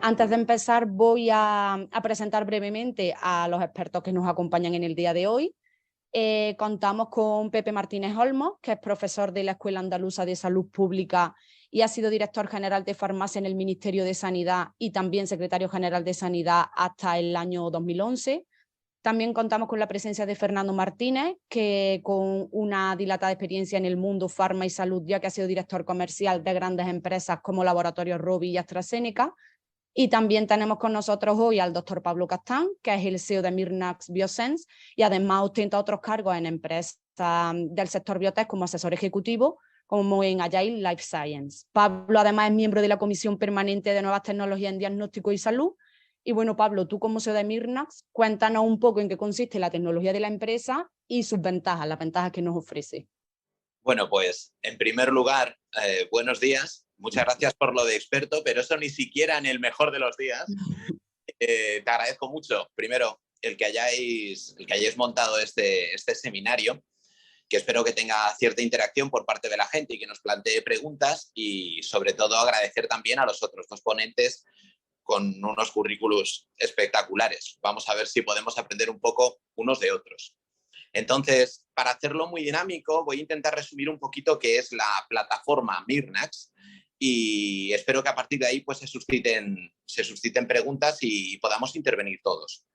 Antes de empezar voy a presentar brevemente a los expertos que nos acompañan en el día de hoy. Contamos con Pepe Martínez Olmos, que es profesor de la Escuela Andaluza de Salud Pública y ha sido director general de farmacia en el Ministerio de Sanidad y también secretario general de Sanidad hasta el año 2011. También contamos con la presencia de Fernando Martínez, que con una dilatada experiencia en el mundo farma y salud, ya que ha sido director comercial de grandes empresas como Laboratorios Rovi y AstraZeneca. Y también tenemos con nosotros hoy al doctor Pablo Castán, que es el CEO de Mirnax Biosense y además ostenta otros cargos en empresas del sector biotech como asesor ejecutivo, como en Agile Life Science. Pablo además es miembro de la Comisión Permanente de Nuevas Tecnologías en Diagnóstico y Salud. Y bueno, Pablo, tú como CEO de Mirnax, cuéntanos un poco en qué consiste la tecnología de la empresa y sus ventajas, las ventajas que nos ofrece. Bueno, pues en primer lugar, buenos días. Muchas gracias por lo de experto, pero eso ni siquiera en el mejor de los días. Te agradezco mucho, primero, el que hayáis montado este seminario, que espero que tenga cierta interacción por parte de la gente y que nos plantee preguntas, y sobre todo agradecer también a los otros dos ponentes con unos currículos espectaculares. Vamos a ver si podemos aprender un poco unos de otros. Entonces, para hacerlo muy dinámico, voy a intentar resumir un poquito qué es la plataforma Mirnax y espero que a partir de ahí pues, se susciten preguntas y podamos intervenir todos.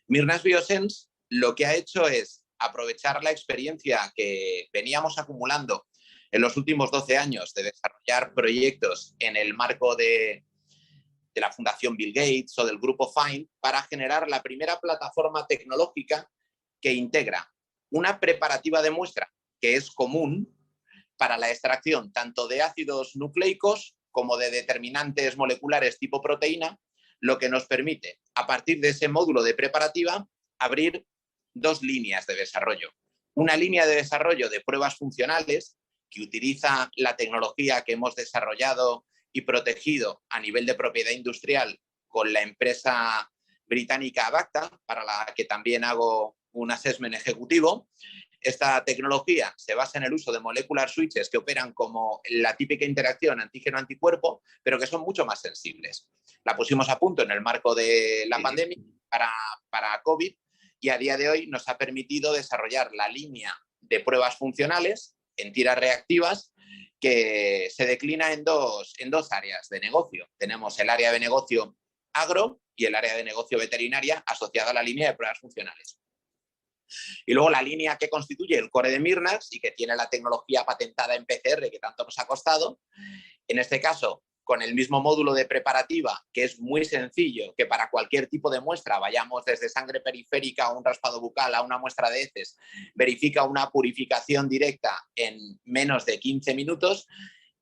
Mirnax Biosense lo que ha hecho es aprovechar la experiencia que veníamos acumulando en los últimos 12 años de desarrollar proyectos en el marco de la Fundación Bill Gates o del Grupo FIND para generar la primera plataforma tecnológica que integra una preparativa de muestra que es común para la extracción tanto de ácidos nucleicos como de determinantes moleculares tipo proteína, lo que nos permite, a partir de ese módulo de preparativa, abrir dos líneas de desarrollo. Una línea de desarrollo de pruebas funcionales que utiliza la tecnología que hemos desarrollado y protegido a nivel de propiedad industrial con la empresa británica Avacta, para la que también hago un assessment ejecutivo. Esta tecnología se basa en el uso de molecular switches que operan como la típica interacción antígeno-anticuerpo, pero que son mucho más sensibles. La pusimos a punto en el marco de la pandemia para COVID y a día de hoy nos ha permitido desarrollar la línea de pruebas funcionales en tiras reactivas que se declina en dos áreas de negocio. Tenemos el área de negocio agro y el área de negocio veterinaria asociada a la línea de pruebas funcionales. Y luego la línea que constituye el core de Mirnax y que tiene la tecnología patentada en PCR que tanto nos ha costado, en este caso con el mismo módulo de preparativa, que es muy sencillo, que para cualquier tipo de muestra, vayamos desde sangre periférica a un raspado bucal a una muestra de heces, verifica una purificación directa en menos de 15 minutos,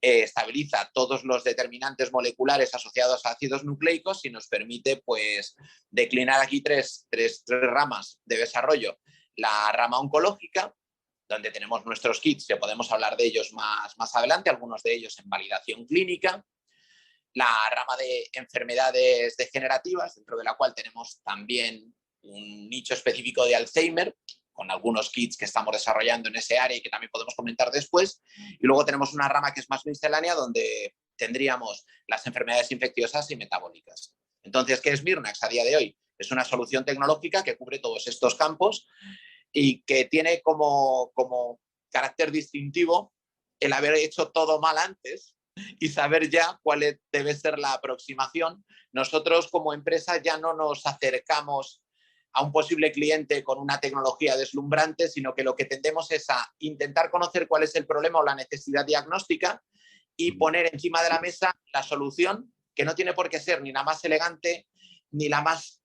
estabiliza todos los determinantes moleculares asociados a ácidos nucleicos y nos permite pues, declinar aquí tres ramas de desarrollo. La rama oncológica, donde tenemos nuestros kits, que podemos hablar de ellos más adelante, algunos de ellos en validación clínica. La rama de enfermedades degenerativas, dentro de la cual tenemos también un nicho específico de Alzheimer, con algunos kits que estamos desarrollando en ese área y que también podemos comentar después. Y luego tenemos una rama que es más miscelánea, donde tendríamos las enfermedades infecciosas y metabólicas. Entonces, ¿qué es Mirnax a día de hoy? Es una solución tecnológica que cubre todos estos campos y que tiene como carácter distintivo el haber hecho todo mal antes y saber ya cuál debe ser la aproximación. Nosotros como empresa ya no nos acercamos a un posible cliente con una tecnología deslumbrante, sino que lo que tendemos es a intentar conocer cuál es el problema o la necesidad diagnóstica y poner encima de la mesa la solución, que no tiene por qué ser ni la más elegante ni la más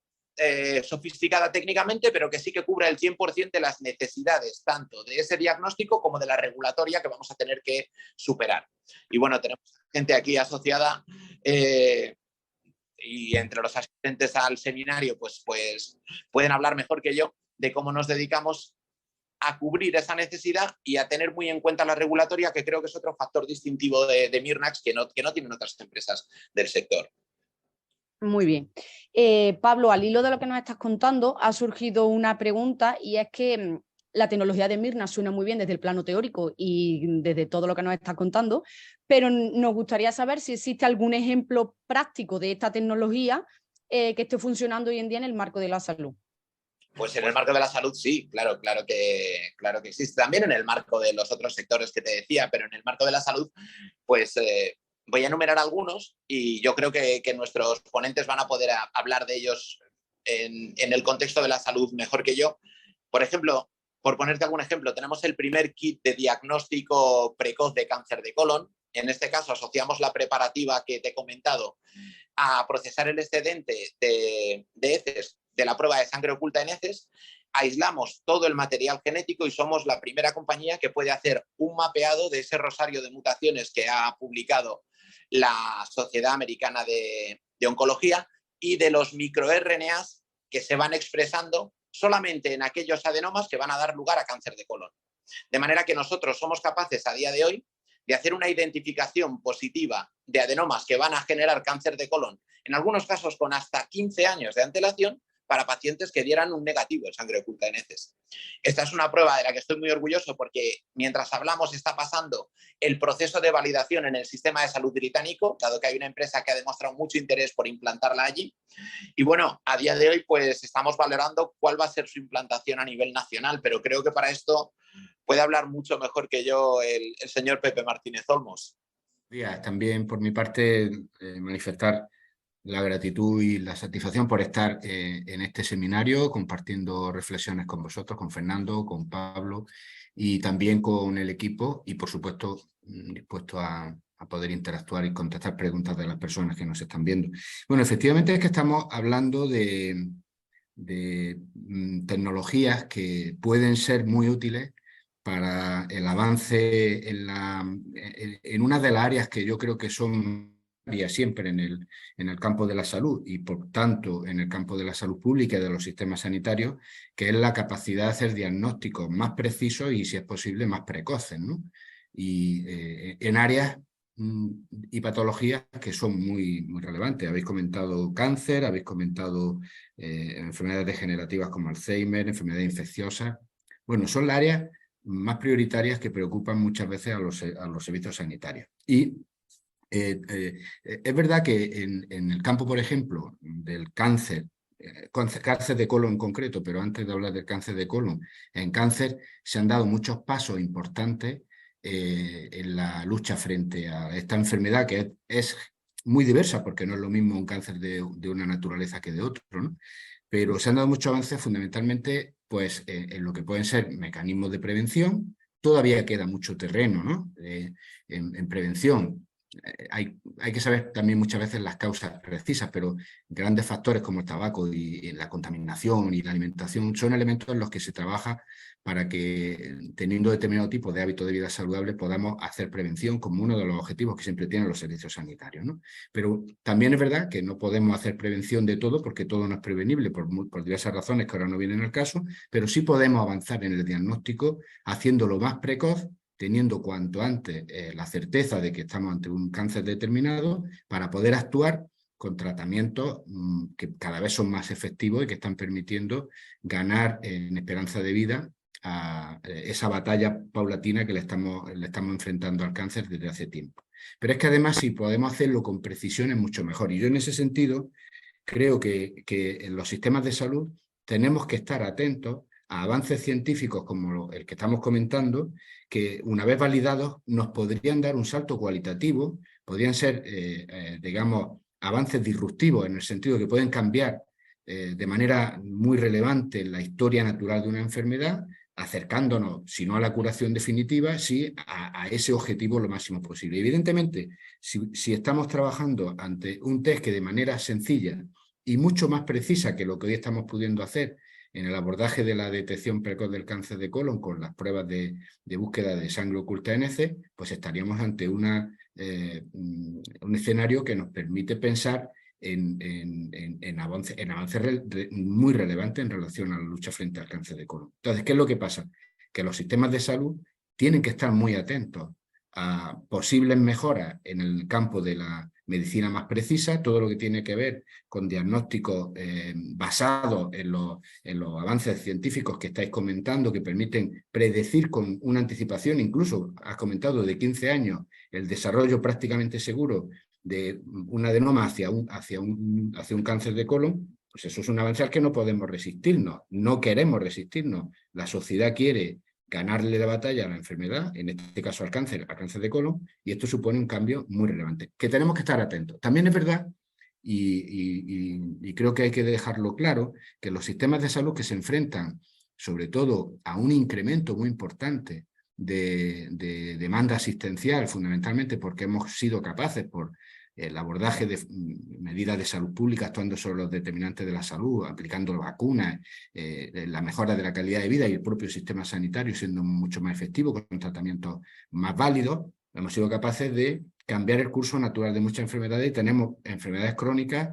sofisticada técnicamente, pero que sí que cubra el 100% de las necesidades tanto de ese diagnóstico como de la regulatoria que vamos a tener que superar. Y bueno, tenemos gente aquí asociada y entre los asistentes al seminario pues pueden hablar mejor que yo de cómo nos dedicamos a cubrir esa necesidad y a tener muy en cuenta la regulatoria, que creo que es otro factor distintivo de Mirnax que no tienen otras empresas del sector. Muy bien. Pablo, al hilo de lo que nos estás contando, ha surgido una pregunta y es que la tecnología de Mirna suena muy bien desde el plano teórico y desde todo lo que nos está contando, pero nos gustaría saber si existe algún ejemplo práctico de esta tecnología que esté funcionando hoy en día en el marco de la salud. Pues en el marco de la salud sí, claro que existe. También en el marco de los otros sectores que te decía, pero en el marco de la salud, pues voy a enumerar algunos y yo creo que nuestros ponentes van a poder hablar de ellos en el contexto de la salud mejor que yo. Por ejemplo, por ponerte algún ejemplo, tenemos el primer kit de diagnóstico precoz de cáncer de colon. En este caso asociamos la preparativa que te he comentado a procesar el excedente de heces de la prueba de sangre oculta en heces, aislamos todo el material genético y somos la primera compañía que puede hacer un mapeado de ese rosario de mutaciones que ha publicado la Sociedad Americana de Oncología y de los microRNAs que se van expresando solamente en aquellos adenomas que van a dar lugar a cáncer de colon. De manera que nosotros somos capaces a día de hoy de hacer una identificación positiva de adenomas que van a generar cáncer de colon, en algunos casos con hasta 15 años de antelación, para pacientes que dieran un negativo en sangre oculta en heces. Esta es una prueba de la que estoy muy orgulloso porque mientras hablamos está pasando el proceso de validación en el sistema de salud británico, dado que hay una empresa que ha demostrado mucho interés por implantarla allí. Y bueno, a día de hoy pues estamos valorando cuál va a ser su implantación a nivel nacional, pero creo que para esto puede hablar mucho mejor que yo el señor Pepe Martínez Olmos. También por mi parte manifestar la gratitud y la satisfacción por estar en este seminario, compartiendo reflexiones con vosotros, con Fernando, con Pablo y también con el equipo y, por supuesto, dispuesto a poder interactuar y contestar preguntas de las personas que nos están viendo. Bueno, efectivamente es que estamos hablando de tecnologías que pueden ser muy útiles para el avance en una de las áreas que yo creo que son siempre en el campo de la salud y por tanto en el campo de la salud pública y de los sistemas sanitarios, que es la capacidad de hacer diagnósticos más precisos y, si es posible, más precoces, ¿no? Y en áreas y patologías que son muy, muy relevantes. Habéis comentado cáncer, habéis comentado enfermedades degenerativas como Alzheimer, enfermedades infecciosas. Bueno, son las áreas más prioritarias que preocupan muchas veces a los servicios sanitarios. Y es verdad que en el campo, por ejemplo, del cáncer de colon en concreto, pero antes de hablar del cáncer de colon, en cáncer se han dado muchos pasos importantes en la lucha frente a esta enfermedad que es muy diversa, porque no es lo mismo un cáncer de una naturaleza que de otro, ¿no? Pero se han dado muchos avances fundamentalmente pues, en lo que pueden ser mecanismos de prevención. Todavía queda mucho terreno, ¿no? En prevención. Hay que saber también muchas veces las causas precisas, pero grandes factores como el tabaco y la contaminación y la alimentación son elementos en los que se trabaja para que, teniendo determinado tipo de hábitos de vida saludable, podamos hacer prevención como uno de los objetivos que siempre tienen los servicios sanitarios, ¿no? Pero también es verdad que no podemos hacer prevención de todo porque todo no es prevenible por diversas razones que ahora no vienen al caso, pero sí podemos avanzar en el diagnóstico haciéndolo más precoz, teniendo cuanto antes la certeza de que estamos ante un cáncer determinado para poder actuar con tratamientos que cada vez son más efectivos y que están permitiendo ganar en esperanza de vida a esa batalla paulatina que le estamos enfrentando al cáncer desde hace tiempo. Pero es que además si podemos hacerlo con precisión es mucho mejor. Y yo en ese sentido creo que en los sistemas de salud tenemos que estar atentos a avances científicos como el que estamos comentando, que una vez validados nos podrían dar un salto cualitativo, podrían ser, digamos, avances disruptivos en el sentido que pueden cambiar de manera muy relevante la historia natural de una enfermedad, acercándonos, si no a la curación definitiva, sí a ese objetivo lo máximo posible. Evidentemente, si estamos trabajando ante un test que de manera sencilla y mucho más precisa que lo que hoy estamos pudiendo hacer en el abordaje de la detección precoz del cáncer de colon con las pruebas de búsqueda de sangre oculta en heces, pues estaríamos ante un escenario que nos permite pensar en avances muy relevantes en relación a la lucha frente al cáncer de colon. Entonces, ¿qué es lo que pasa? Que los sistemas de salud tienen que estar muy atentos a posibles mejoras en el campo de la medicina más precisa, todo lo que tiene que ver con diagnósticos basados en los avances científicos que estáis comentando, que permiten predecir con una anticipación, incluso has comentado de 15 años, el desarrollo prácticamente seguro de un adenoma hacia un cáncer de colon. Pues eso es un avance al que no podemos resistirnos, no queremos resistirnos. La sociedad quiere ganarle la batalla a la enfermedad, en este caso al cáncer de colon, y esto supone un cambio muy relevante, que tenemos que estar atentos. También es verdad, y creo que hay que dejarlo claro, que los sistemas de salud que se enfrentan sobre todo a un incremento muy importante de demanda asistencial, fundamentalmente porque hemos sido capaces por el abordaje de medidas de salud pública, actuando sobre los determinantes de la salud, aplicando vacunas, la mejora de la calidad de vida y el propio sistema sanitario siendo mucho más efectivo, con tratamientos más válidos, hemos sido capaces de cambiar el curso natural de muchas enfermedades y tenemos enfermedades crónicas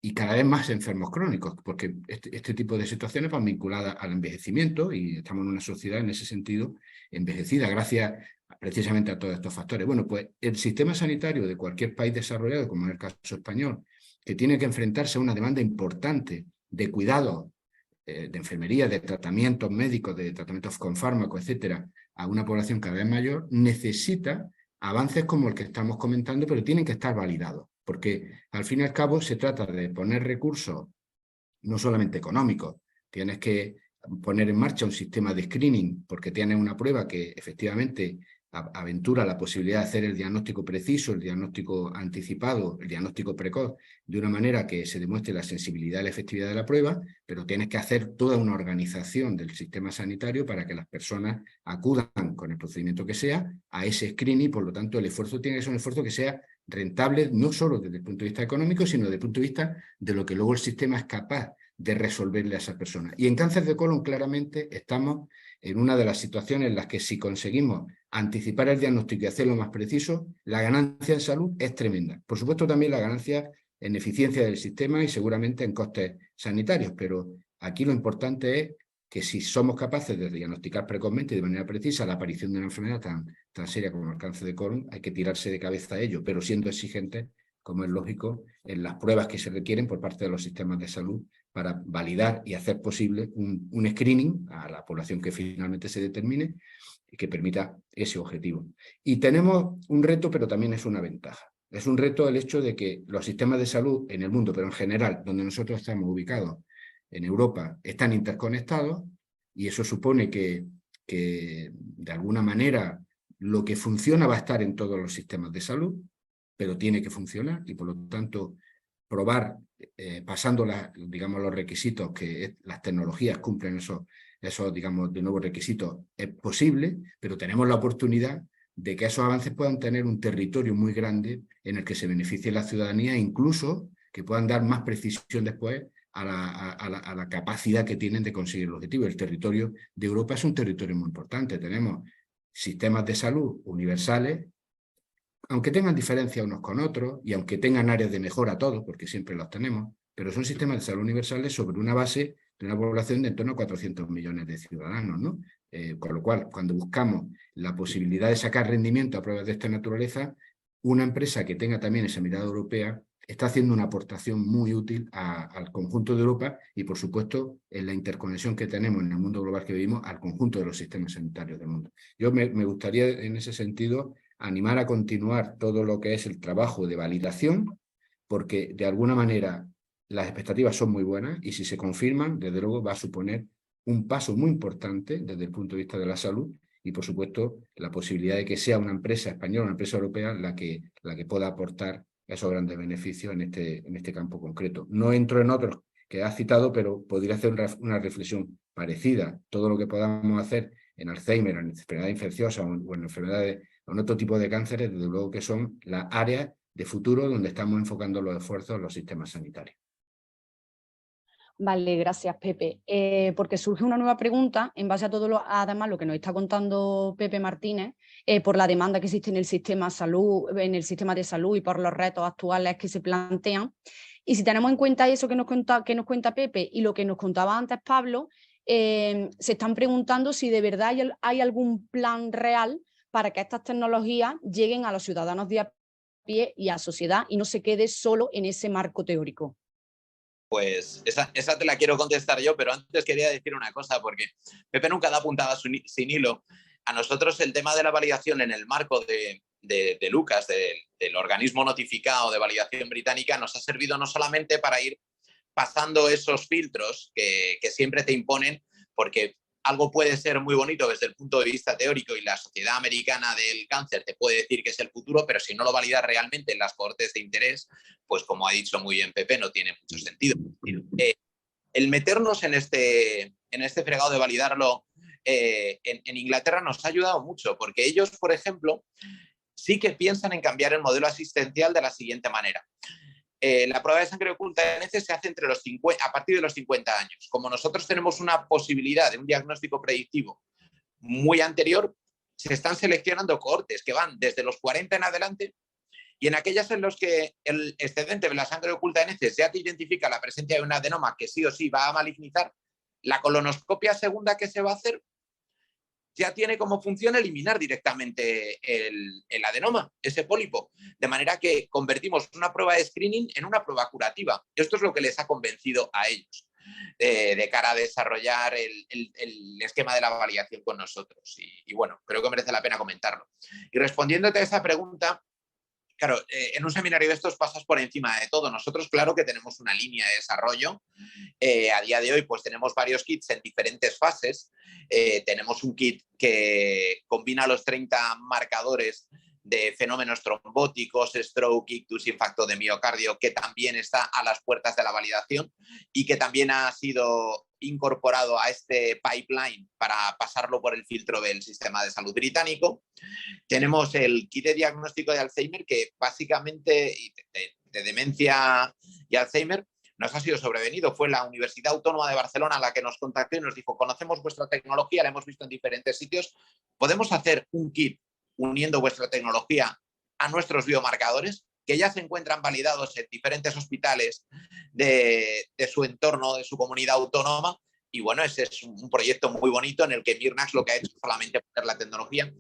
y cada vez más enfermos crónicos, porque este tipo de situaciones van vinculadas al envejecimiento y estamos en una sociedad en ese sentido envejecida gracias precisamente a todos estos factores. Bueno, pues el sistema sanitario de cualquier país desarrollado, como en el caso español, que tiene que enfrentarse a una demanda importante de cuidados, de enfermería, de tratamientos médicos, de tratamientos con fármacos, etcétera, a una población cada vez mayor, necesita avances como el que estamos comentando, pero tienen que estar validados, porque al fin y al cabo se trata de poner recursos no solamente económicos, tienes que poner en marcha un sistema de screening porque tienes una prueba que efectivamente aventura la posibilidad de hacer el diagnóstico preciso, el diagnóstico anticipado, el diagnóstico precoz, de una manera que se demuestre la sensibilidad y la efectividad de la prueba, pero tienes que hacer toda una organización del sistema sanitario para que las personas acudan con el procedimiento que sea a ese screening, por lo tanto el esfuerzo tiene que ser un esfuerzo que sea rentable no solo desde el punto de vista económico, sino desde el punto de vista de lo que luego el sistema es capaz de resolverle a esa persona. Y en cáncer de colon claramente estamos en una de las situaciones en las que si conseguimos anticipar el diagnóstico y hacerlo más preciso, la ganancia en salud es tremenda. Por supuesto también la ganancia en eficiencia del sistema y seguramente en costes sanitarios, pero aquí lo importante es que si somos capaces de diagnosticar precozmente y de manera precisa la aparición de una enfermedad tan seria como el cáncer de colon, hay que tirarse de cabeza a ello, pero siendo exigentes, como es lógico, en las pruebas que se requieren por parte de los sistemas de salud para validar y hacer posible un screening a la población que finalmente se determine y que permita ese objetivo. Y tenemos un reto, pero también es una ventaja. Es un reto el hecho de que los sistemas de salud en el mundo, pero en general, donde nosotros estamos ubicados, en Europa, están interconectados y eso supone que de alguna manera lo que funciona va a estar en todos los sistemas de salud, pero tiene que funcionar y por lo tanto probar, pasando digamos, los requisitos que las tecnologías cumplen esos digamos, de nuevos requisitos, es posible, pero tenemos la oportunidad de que esos avances puedan tener un territorio muy grande en el que se beneficie la ciudadanía e incluso que puedan dar más precisión después a la capacidad que tienen de conseguir el objetivo. El territorio de Europa es un territorio muy importante. Tenemos sistemas de salud universales, aunque tengan diferencias unos con otros y aunque tengan áreas de mejora todos, porque siempre los tenemos, pero son sistemas de salud universales sobre una base de una población de en torno a 400 millones de ciudadanos, ¿no? Con lo cual, cuando buscamos la posibilidad de sacar rendimiento a pruebas de esta naturaleza, una empresa que tenga también esa mirada europea está haciendo una aportación muy útil al conjunto de Europa y, por supuesto, en la interconexión que tenemos en el mundo global que vivimos al conjunto de los sistemas sanitarios del mundo. Yo me gustaría, en ese sentido, animar a continuar todo lo que es el trabajo de validación, porque de alguna manera las expectativas son muy buenas y si se confirman, desde luego va a suponer un paso muy importante desde el punto de vista de la salud y, por supuesto, la posibilidad de que sea una empresa española, una empresa europea, la que pueda aportar esos grandes beneficios en este campo concreto. No entro en otros que has citado, pero podría hacer una reflexión parecida. Todo lo que podamos hacer en Alzheimer, en enfermedades infecciosas o en enfermedades o en otro tipo de cánceres, desde luego que son las áreas de futuro donde estamos enfocando los esfuerzos en los sistemas sanitarios. Vale, gracias, Pepe. Porque surge una nueva pregunta en base a todo además lo que nos está contando Pepe Martínez, por la demanda que existe en el sistema de salud y por los retos actuales que se plantean. Y si tenemos en cuenta eso que nos cuenta Pepe y lo que nos contaba antes Pablo, se están preguntando si de verdad hay algún plan real para que estas tecnologías lleguen a los ciudadanos de a pie y a sociedad y no se quede solo en ese marco teórico? Pues esa te la quiero contestar yo, pero antes quería decir una cosa, porque Pepe nunca da puntada sin hilo. A nosotros el tema de la validación en el marco de Lucas, del organismo notificado de validación británica, nos ha servido no solamente para ir pasando esos filtros que siempre te imponen, porque algo puede ser muy bonito desde el punto de vista teórico y la Sociedad Americana del Cáncer te puede decir que es el futuro, pero si no lo validas realmente en las cohortes de interés, pues como ha dicho muy bien Pepe, no tiene mucho sentido. El meternos en este fregado de validarlo en Inglaterra nos ha ayudado mucho, porque ellos, por ejemplo, sí que piensan en cambiar el modelo asistencial de la siguiente manera. La prueba de sangre oculta NC se hace a partir de los 50 años. Como nosotros tenemos una posibilidad de un diagnóstico predictivo muy anterior, se están seleccionando cohortes que van desde los 40 en adelante, y en aquellas en los que el excedente de la sangre oculta NC ya te identifica la presencia de un adenoma que sí o sí va a malignizar, la colonoscopia segunda que se va a hacer ya tiene como función eliminar directamente el adenoma, ese pólipo. De manera que convertimos una prueba de screening en una prueba curativa. Esto es lo que les ha convencido a ellos de cara a desarrollar el esquema de la validación con nosotros. Y bueno, creo que merece la pena comentarlo. Y respondiéndote a esa pregunta, claro, en un seminario de estos pasas por encima de todo. Nosotros, claro que tenemos una línea de desarrollo. A día de hoy, pues tenemos varios kits en diferentes fases. Tenemos un kit que combina los 30 marcadores de fenómenos trombóticos, stroke, ictus, infarto de miocardio, que también está a las puertas de la validación y que también ha sido incorporado a este pipeline para pasarlo por el filtro del sistema de salud británico. Tenemos el kit de diagnóstico de Alzheimer, que básicamente de demencia y Alzheimer nos ha sido sobrevenido. Fue la Universidad Autónoma de Barcelona la que nos contactó y nos dijo: conocemos vuestra tecnología, la hemos visto en diferentes sitios, podemos hacer un kit uniendo vuestra tecnología a nuestros biomarcadores, que ya se encuentran validados en diferentes hospitales de su entorno, de su comunidad autónoma. Y bueno, ese es un proyecto muy bonito en el que Mirnax lo que ha hecho es solamente poner la tecnología.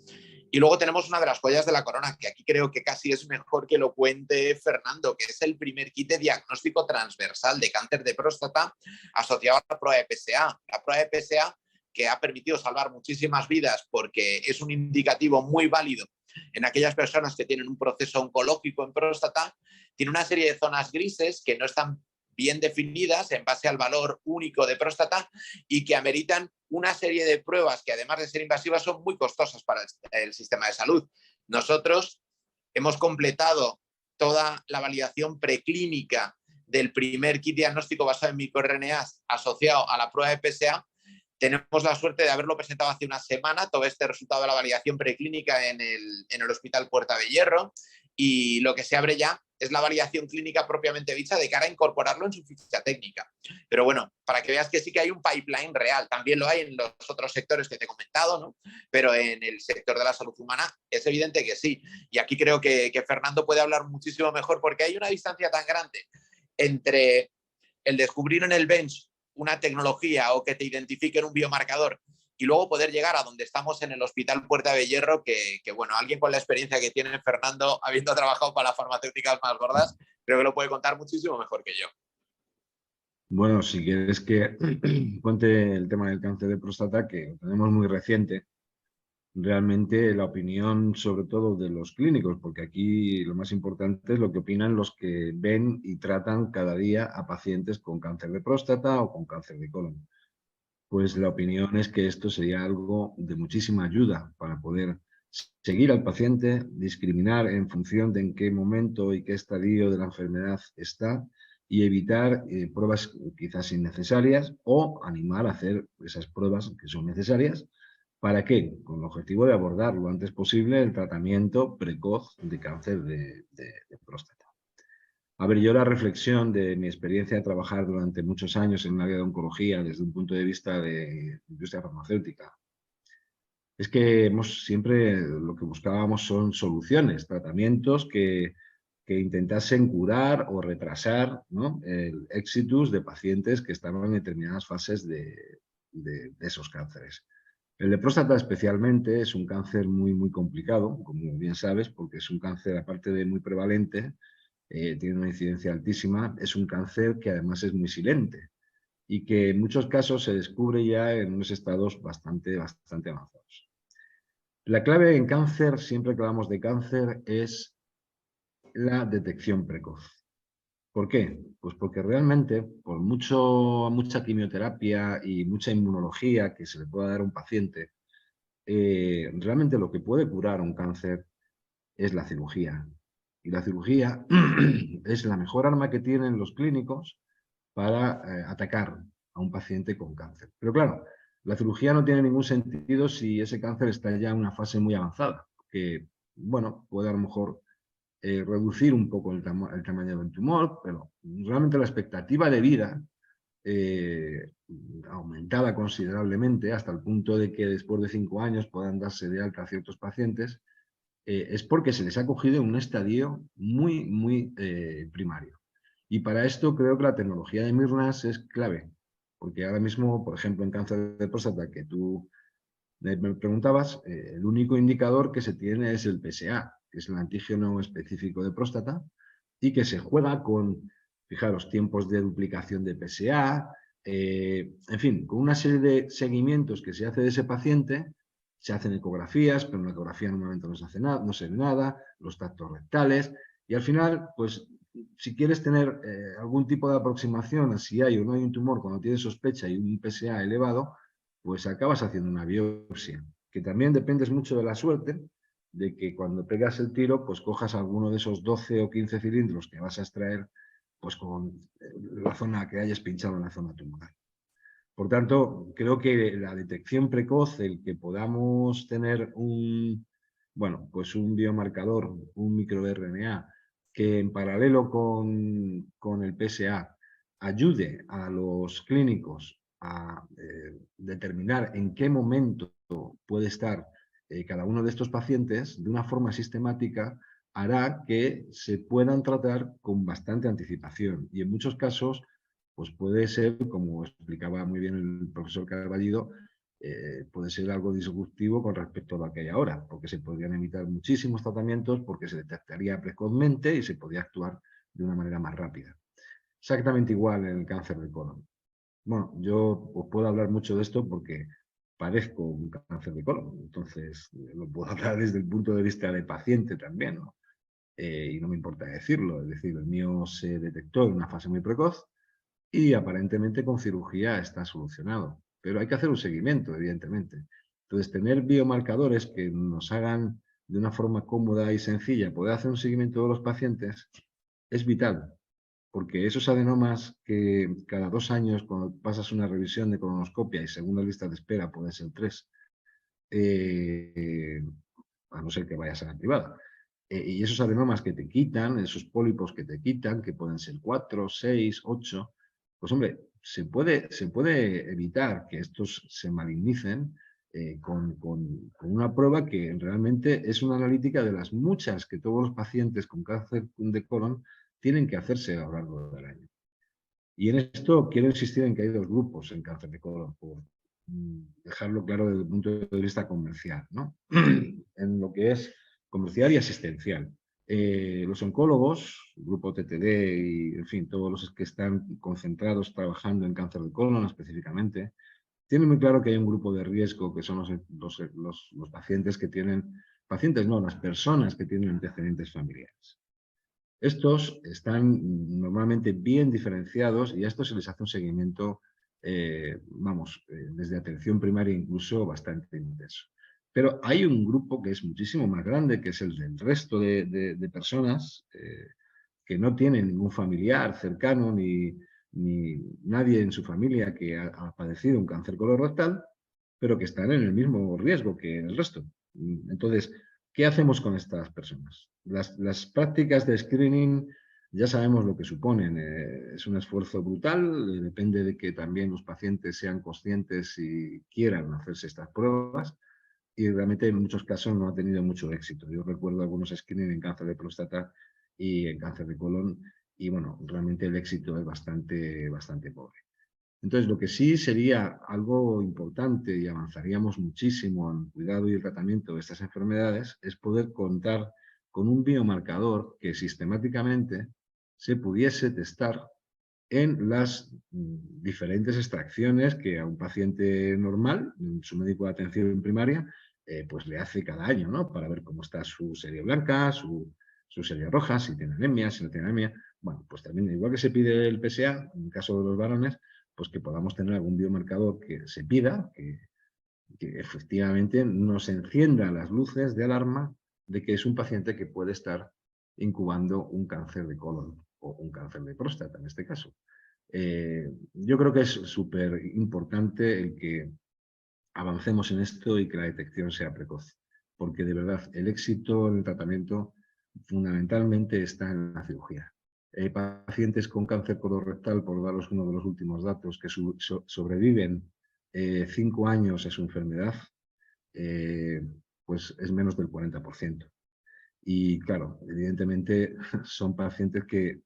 Y luego tenemos una de las joyas de la corona, que aquí creo que casi es mejor que lo cuente Fernando, que es el primer kit de diagnóstico transversal de cáncer de próstata asociado a la prueba de PSA. La prueba de PSA, que ha permitido salvar muchísimas vidas porque es un indicativo muy válido en aquellas personas que tienen un proceso oncológico en próstata, tiene una serie de zonas grises que no están bien definidas en base al valor único de próstata y que ameritan una serie de pruebas que, además de ser invasivas, son muy costosas para el sistema de salud. Nosotros hemos completado toda la validación preclínica del primer kit diagnóstico basado en microRNAs asociado a la prueba de PSA. Tenemos la suerte de haberlo presentado hace una semana, todo este resultado de la validación preclínica en el Hospital Puerta de Hierro, y lo que se abre ya es la validación clínica propiamente dicha de cara a incorporarlo en su ficha técnica. Pero bueno, para que veas que sí que hay un pipeline real, también lo hay en los otros sectores que te he comentado, ¿no? Pero en el sector de la salud humana es evidente que sí. Y aquí creo que Fernando puede hablar muchísimo mejor, porque hay una distancia tan grande entre el descubrir en el bench una tecnología o que te identifique en un biomarcador y luego poder llegar a donde estamos en el Hospital Puerta de Hierro, que bueno, alguien con la experiencia que tiene Fernando, habiendo trabajado para las farmacéuticas más gordas, creo que lo puede contar muchísimo mejor que yo. Bueno, si quieres que cuente el tema del cáncer de próstata, que lo tenemos muy reciente, realmente la opinión sobre todo de los clínicos, porque aquí lo más importante es lo que opinan los que ven y tratan cada día a pacientes con cáncer de próstata o con cáncer de colon. Pues la opinión es que esto sería algo de muchísima ayuda para poder seguir al paciente, discriminar en función de en qué momento y qué estadio de la enfermedad está y evitar pruebas quizás innecesarias o animar a hacer esas pruebas que son necesarias. ¿Para qué? Con el objetivo de abordar lo antes posible el tratamiento precoz de cáncer de próstata. A ver, yo la reflexión de mi experiencia de trabajar durante muchos años en el área de oncología desde un punto de vista de industria farmacéutica es que siempre lo que buscábamos son soluciones, tratamientos que intentasen curar o retrasar, ¿no?, el éxitus de pacientes que estaban en determinadas fases de esos cánceres. El de próstata especialmente es un cáncer muy, muy complicado, como bien sabes, porque es un cáncer, aparte de muy prevalente, tiene una incidencia altísima, es un cáncer que además es muy silente y que en muchos casos se descubre ya en unos estados bastante avanzados. La clave en cáncer, siempre que hablamos de cáncer, es la detección precoz. ¿Por qué? Pues porque realmente, por mucha quimioterapia y mucha inmunología que se le pueda dar a un paciente, realmente lo que puede curar un cáncer es la cirugía. Y la cirugía es la mejor arma que tienen los clínicos para atacar a un paciente con cáncer. Pero claro, la cirugía no tiene ningún sentido si ese cáncer está ya en una fase muy avanzada, que, bueno, puede a lo mejor reducir un poco el tamaño del tumor, pero realmente la expectativa de vida aumentada considerablemente hasta el punto de que después de 5 años puedan darse de alta a ciertos pacientes, es porque se les ha cogido en un estadio muy, muy primario. Y para esto creo que la tecnología de Mirnas es clave, porque ahora mismo, por ejemplo, en cáncer de próstata, que tú me preguntabas, el único indicador que se tiene es el PSA, que es el antígeno específico de próstata, y que se juega con, fijaros, tiempos de duplicación de PSA, en fin, con una serie de seguimientos que se hace de ese paciente. Se hacen ecografías, pero en la ecografía normalmente no se hace nada, no se ve nada, los tactos rectales, y al final, pues, si quieres tener algún tipo de aproximación a si hay o no hay un tumor cuando tienes sospecha y un PSA elevado, pues acabas haciendo una biopsia, que también dependes mucho de la suerte, de que cuando pegas el tiro, pues cojas alguno de esos 12 o 15 cilindros que vas a extraer, pues con la zona que hayas pinchado en la zona tumoral. Por tanto, creo que la detección precoz, el que podamos tener bueno, pues un biomarcador, un microRNA, que en paralelo con el PSA ayude a los clínicos a determinar en qué momento puede estar cada uno de estos pacientes de una forma sistemática, hará que se puedan tratar con bastante anticipación y en muchos casos pues puede ser, como explicaba muy bien el profesor Carballido, puede ser algo disruptivo con respecto a lo que hay ahora, porque se podrían evitar muchísimos tratamientos, porque se detectaría precozmente y se podría actuar de una manera más rápida. Exactamente igual en el cáncer de colon. Bueno, yo os puedo hablar mucho de esto porque padezco un cáncer de colon, entonces lo puedo hablar desde el punto de vista de paciente también, ¿no? Y no me importa decirlo, es decir, el mío se detectó en una fase muy precoz, y aparentemente con cirugía está solucionado. Pero hay que hacer un seguimiento, evidentemente. Entonces, tener biomarcadores que nos hagan de una forma cómoda y sencilla poder hacer un seguimiento de los pacientes es vital, porque esos adenomas que cada 2 años, cuando pasas una revisión de colonoscopia y según la lista de espera puede ser 3, a no ser que vayas a la privada, y esos adenomas que te quitan, esos pólipos que te quitan, que pueden ser 4, 6, 8, pues hombre, se puede evitar que estos se malignicen con una prueba que realmente es una analítica de las muchas que todos los pacientes con cáncer de colon tienen que hacerse a lo largo del año. Y en esto quiero insistir en que hay 2 grupos en cáncer de colon, por dejarlo claro desde el punto de vista comercial, ¿no? En lo que es comercial y asistencial. Los oncólogos, el grupo TTD y, en fin, todos los que están concentrados trabajando en cáncer de colon específicamente, tienen muy claro que hay un grupo de riesgo que son los pacientes que tienen, pacientes no, las personas que tienen antecedentes familiares. Estos están normalmente bien diferenciados y a estos se les hace un seguimiento, desde atención primaria incluso bastante intenso. Pero hay un grupo que es muchísimo más grande, que es el del resto de personas que no tienen ningún familiar cercano ni nadie en su familia que ha padecido un cáncer colorectal, pero que están en el mismo riesgo que el resto. Entonces, ¿qué hacemos con estas personas? Las prácticas de screening ya sabemos lo que suponen. Es un esfuerzo brutal, depende de que también los pacientes sean conscientes y quieran hacerse estas pruebas y realmente en muchos casos no ha tenido mucho éxito. Yo recuerdo algunos screening en cáncer de próstata y en cáncer de colon y bueno, realmente el éxito es bastante pobre. Entonces, lo que sí sería algo importante y avanzaríamos muchísimo en el cuidado y el tratamiento de estas enfermedades es poder contar con un biomarcador que sistemáticamente se pudiese testar en las diferentes extracciones que a un paciente normal, su médico de atención primaria, pues le hace cada año, ¿no? Para ver cómo está su serie blanca, su serie roja, si tiene anemia, si no tiene anemia. Bueno, pues también, igual que se pide el PSA, en el caso de los varones, pues que podamos tener algún biomarcador que se pida, que efectivamente nos encienda las luces de alarma de que es un paciente que puede estar incubando un cáncer de colon o un cáncer de próstata en este caso. Yo creo que es súper importante el que avancemos en esto y que la detección sea precoz, porque de verdad el éxito en el tratamiento fundamentalmente está en la cirugía. Pacientes con cáncer colorectal, por daros uno de los últimos datos, que sobreviven 5 años a su enfermedad, pues es menos del 40%. Y claro, evidentemente son pacientes que,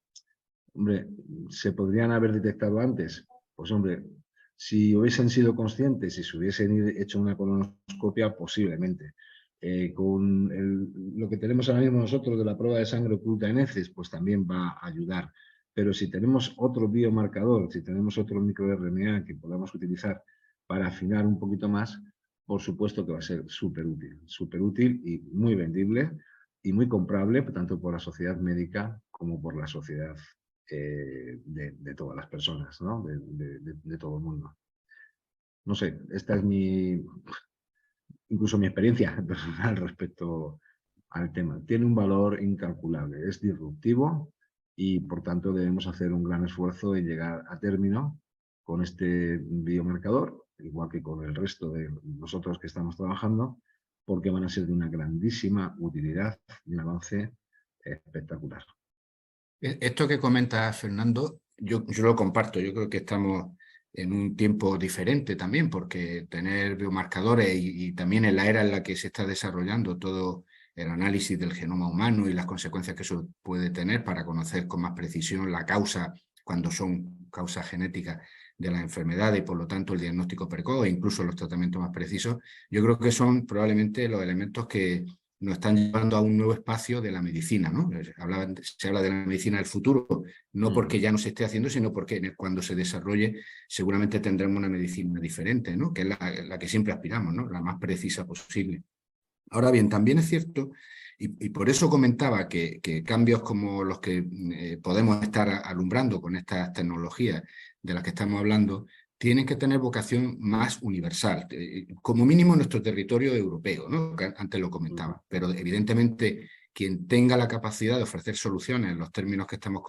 hombre, ¿se podrían haber detectado antes? Pues hombre, si hubiesen sido conscientes y si hubiesen hecho una colonoscopia, posiblemente. Con lo que tenemos ahora mismo nosotros de la prueba de sangre oculta en heces, pues también va a ayudar. Pero si tenemos otro biomarcador, si tenemos otro microRNA que podamos utilizar para afinar un poquito más, por supuesto que va a ser súper útil y muy vendible y muy comprable, tanto por la sociedad médica como por la sociedad de todas las personas, ¿no? De todo el mundo. No sé, esta es incluso mi experiencia personal respecto al tema. Tiene un valor incalculable, es disruptivo y por tanto debemos hacer un gran esfuerzo en llegar a término con este biomarcador, igual que con el resto de nosotros que estamos trabajando, porque van a ser de una grandísima utilidad y un avance espectacular. Esto que comenta Fernando, yo lo comparto. Yo creo que estamos en un tiempo diferente también, porque tener biomarcadores y también en la era en la que se está desarrollando todo el análisis del genoma humano y las consecuencias que eso puede tener para conocer con más precisión la causa, cuando son causas genéticas de las enfermedades y por lo tanto el diagnóstico precoz e incluso los tratamientos más precisos, yo creo que son probablemente los elementos que nos están llevando a un nuevo espacio de la medicina, ¿no? Se habla de la medicina del futuro, no porque ya no se esté haciendo, sino porque cuando se desarrolle seguramente tendremos una medicina diferente, ¿no? Que es la que siempre aspiramos, ¿no? La más precisa posible. Ahora bien, también es cierto, y por eso comentaba que cambios como los que podemos estar alumbrando con estas tecnologías de las que estamos hablando, tienen que tener vocación más universal, como mínimo en nuestro territorio europeo, ¿no? Que antes lo comentaba, pero evidentemente quien tenga la capacidad de ofrecer soluciones en los términos que estamos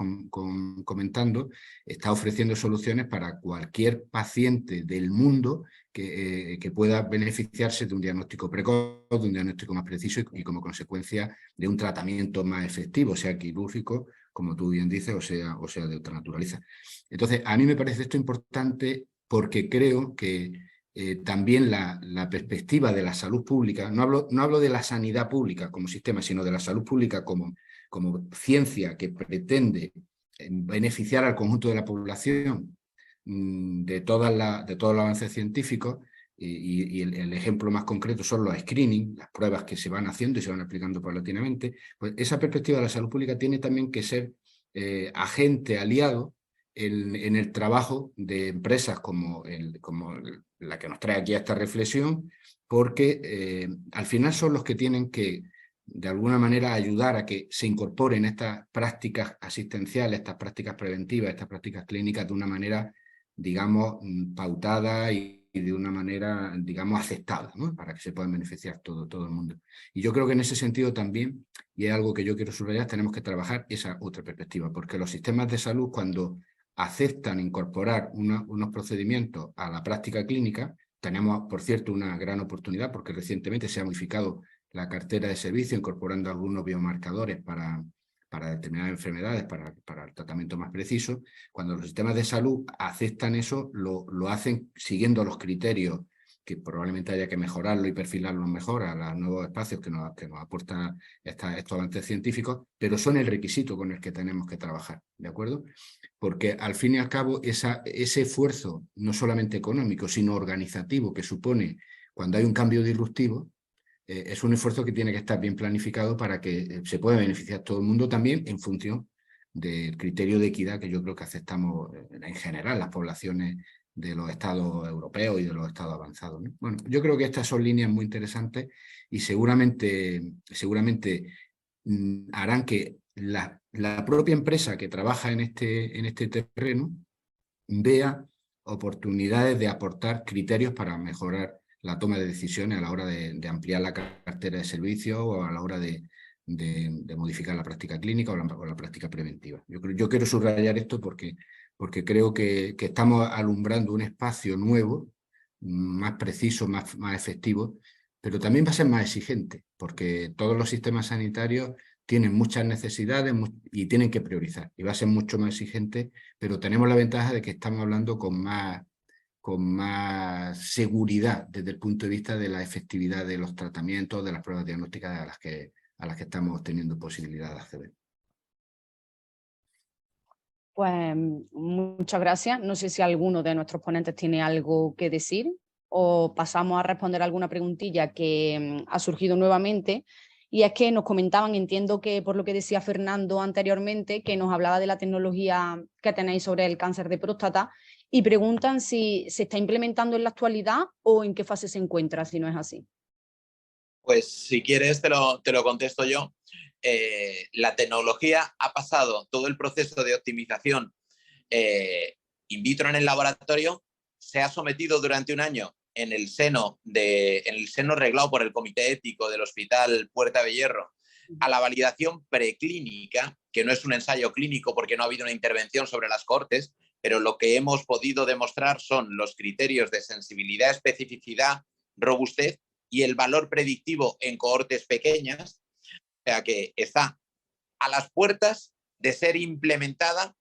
comentando, está ofreciendo soluciones para cualquier paciente del mundo que pueda beneficiarse de un diagnóstico precoz, de un diagnóstico más preciso y como consecuencia de un tratamiento más efectivo, sea quirúrgico, como tú bien dices, o sea de otra naturaleza. Entonces, a mí me parece esto importante porque creo que también la perspectiva de la salud pública, no hablo de la sanidad pública como sistema, sino de la salud pública como ciencia que pretende beneficiar al conjunto de la población de todos los avances científicos, y el ejemplo más concreto son los screening, las pruebas que se van haciendo y se van aplicando paulatinamente. Pues esa perspectiva de la salud pública tiene también que ser agente aliado en el trabajo de empresas como la que nos trae aquí a esta reflexión, porque al final son los que tienen que, de alguna manera, ayudar a que se incorporen estas prácticas asistenciales, estas prácticas preventivas, estas prácticas clínicas de una manera, digamos, pautada y de una manera, digamos, aceptada, ¿no? Para que se puedan beneficiar todo el mundo. Y yo creo que en ese sentido también, y es algo que yo quiero subrayar, tenemos que trabajar esa otra perspectiva, porque los sistemas de salud, cuando aceptan incorporar unos procedimientos a la práctica clínica, tenemos, por cierto, una gran oportunidad, porque recientemente se ha modificado la cartera de servicio, incorporando algunos biomarcadores para determinadas enfermedades, para el tratamiento más preciso. Cuando los sistemas de salud aceptan eso, lo hacen siguiendo los criterios que probablemente haya que mejorarlo y perfilarlo mejor a los nuevos espacios que nos aportan estos avances científicos, pero son el requisito con el que tenemos que trabajar, ¿de acuerdo? Porque al fin y al cabo ese esfuerzo, no solamente económico, sino organizativo que supone cuando hay un cambio disruptivo, es un esfuerzo que tiene que estar bien planificado para que se pueda beneficiar todo el mundo también en función del criterio de equidad que yo creo que aceptamos en general las poblaciones de los estados europeos y de los estados avanzados, ¿no? Bueno, yo creo que estas son líneas muy interesantes y seguramente harán que la propia empresa que trabaja en este terreno vea oportunidades de aportar criterios para mejorar la toma de decisiones a la hora de ampliar la cartera de servicios o a la hora de modificar la práctica clínica o la práctica preventiva. Yo quiero subrayar esto porque creo que estamos alumbrando un espacio nuevo, más preciso, más efectivo, pero también va a ser más exigente, porque todos los sistemas sanitarios tienen muchas necesidades y tienen que priorizar, y va a ser mucho más exigente, pero tenemos la ventaja de que estamos hablando con más seguridad desde el punto de vista de la efectividad de los tratamientos, de las pruebas diagnósticas a las que estamos teniendo posibilidad de acceder. Pues muchas gracias. No sé si alguno de nuestros ponentes tiene algo que decir o pasamos a responder alguna preguntilla que ha surgido nuevamente. Y es que nos comentaban, entiendo que por lo que decía Fernando anteriormente, que nos hablaba de la tecnología que tenéis sobre el cáncer de próstata y preguntan si se está implementando en la actualidad o en qué fase se encuentra, si no es así. Pues si quieres te lo contesto yo. La tecnología ha pasado todo el proceso de optimización in vitro en el laboratorio, se ha sometido durante un año en el seno reglado por el Comité Ético del Hospital Puerta de Hierro a la validación preclínica, que no es un ensayo clínico porque no ha habido una intervención sobre las cohortes, pero lo que hemos podido demostrar son los criterios de sensibilidad, especificidad, robustez y el valor predictivo en cohortes pequeñas, o sea que está a las puertas de ser implementada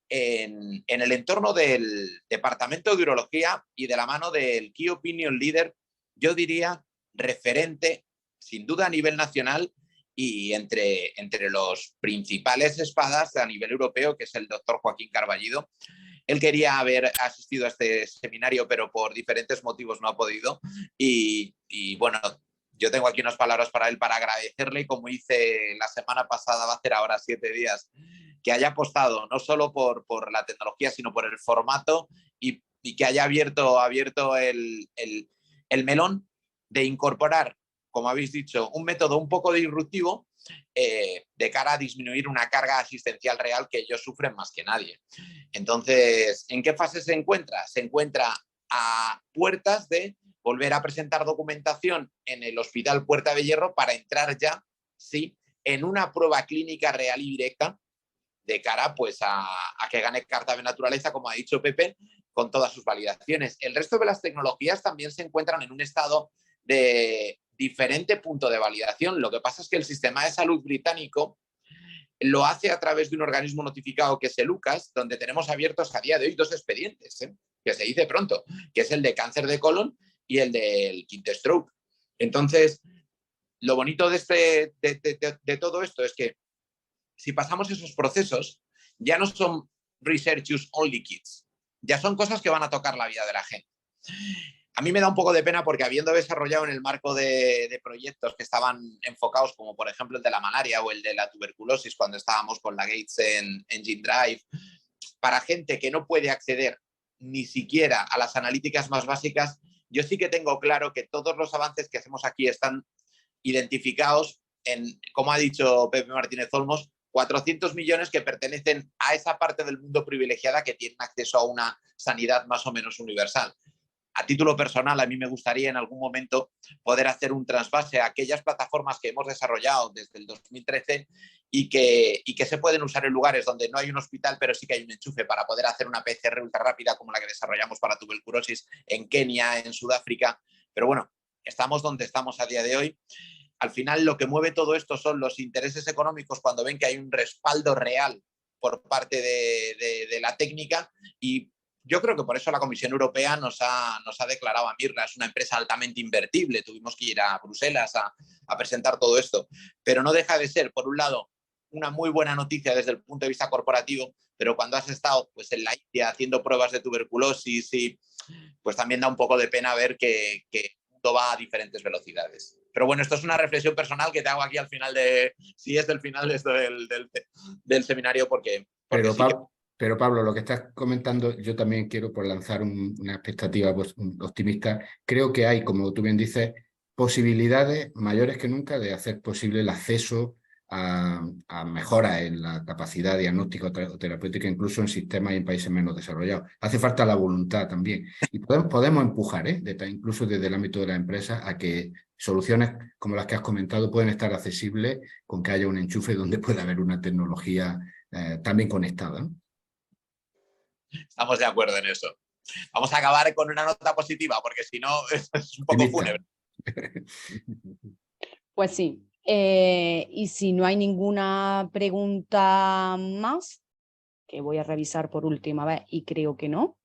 en el entorno del Departamento de Urología y de la mano del Key Opinion Leader, yo diría referente, sin duda a nivel nacional y entre los principales espadas a nivel europeo, que es el doctor Joaquín Carballido. Él quería haber asistido a este seminario, pero por diferentes motivos no ha podido. Y bueno, yo tengo aquí unas palabras para él para agradecerle, como hice la semana pasada, va a hacer ahora 7 días, que haya apostado no solo por la tecnología, sino por el formato y que haya abierto el melón de incorporar, como habéis dicho, un método un poco disruptivo de cara a disminuir una carga asistencial real que ellos sufren más que nadie. Entonces, ¿en qué fase se encuentra? Se encuentra a puertas de volver a presentar documentación en el Hospital Puerta de Hierro para entrar ya, sí, en una prueba clínica real y directa de cara pues a que gane carta de naturaleza, como ha dicho Pepe, con todas sus validaciones. El resto de las tecnologías también se encuentran en un estado de diferente punto de validación. Lo que pasa es que el sistema de salud británico lo hace a través de un organismo notificado que es el UCAS, donde tenemos abiertos a día de hoy 2 expedientes, que se dice pronto, que es el de cáncer de colon y el del quinto stroke. Entonces, lo bonito de todo esto es que si pasamos esos procesos, ya no son research use only kits, ya son cosas que van a tocar la vida de la gente. A mí me da un poco de pena porque habiendo desarrollado en el marco de proyectos que estaban enfocados, como por ejemplo el de la malaria o el de la tuberculosis, cuando estábamos con la Gates en Engine Drive, para gente que no puede acceder ni siquiera a las analíticas más básicas, yo sí que tengo claro que todos los avances que hacemos aquí están identificados en, como ha dicho Pepe Martínez Olmos, 400 millones que pertenecen a esa parte del mundo privilegiada que tienen acceso a una sanidad más o menos universal. A título personal, a mí me gustaría en algún momento poder hacer un trasvase a aquellas plataformas que hemos desarrollado desde el 2013 y que se pueden usar en lugares donde no hay un hospital, pero sí que hay un enchufe para poder hacer una PCR ultra rápida como la que desarrollamos para tuberculosis en Kenia, en Sudáfrica. Pero bueno, estamos donde estamos a día de hoy. Al final, lo que mueve todo esto son los intereses económicos cuando ven que hay un respaldo real por parte de la técnica y yo creo que por eso la Comisión Europea nos ha declarado a Mirna, es una empresa altamente invertible, tuvimos que ir a Bruselas a presentar todo esto, pero no deja de ser, por un lado, una muy buena noticia desde el punto de vista corporativo, pero cuando has estado pues, en la India haciendo pruebas de tuberculosis, pues también da un poco de pena ver que todo va a diferentes velocidades. Pero bueno, esto es una reflexión personal que te hago aquí al final si es del final del seminario, porque Pero, sí pero Pablo, lo que estás comentando, yo también quiero por lanzar una expectativa optimista. Creo que hay, como tú bien dices, posibilidades mayores que nunca de hacer posible el acceso a mejoras en la capacidad diagnóstica o terapéutica, incluso en sistemas y en países menos desarrollados. Hace falta la voluntad también. Y podemos empujar, incluso desde el ámbito de la empresa, a que soluciones como las que has comentado pueden estar accesibles con que haya un enchufe donde pueda haber una tecnología también conectada, ¿no? Estamos de acuerdo en eso. Vamos a acabar con una nota positiva, porque si no es un poco fúnebre. Pues sí. Y si no hay ninguna pregunta más, que voy a revisar por última vez y creo que no.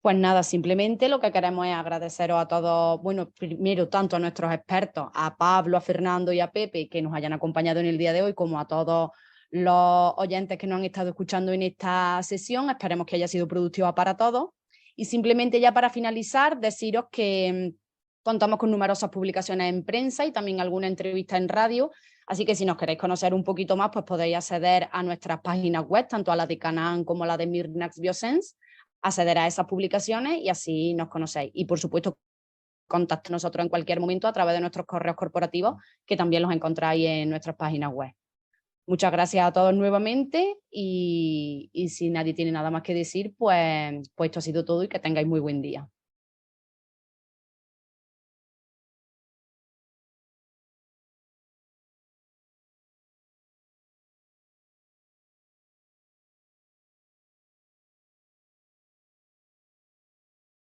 Pues nada, simplemente lo que queremos es agradeceros a todos, bueno, primero tanto a nuestros expertos, a Pablo, a Fernando y a Pepe, que nos hayan acompañado en el día de hoy, como a todos los oyentes que nos han estado escuchando en esta sesión. Esperemos que haya sido productiva para todos. Y simplemente ya para finalizar, deciros que contamos con numerosas publicaciones en prensa y también alguna entrevista en radio. Así que si nos queréis conocer un poquito más, pues podéis acceder a nuestras páginas web, tanto a la de Canaan como a la de Mirnax Biosense, acceder a esas publicaciones y así nos conocéis. Y por supuesto, contactad con nosotros en cualquier momento a través de nuestros correos corporativos, que también los encontráis en nuestras páginas web. Muchas gracias a todos nuevamente y si nadie tiene nada más que decir, pues esto ha sido todo y que tengáis muy buen día.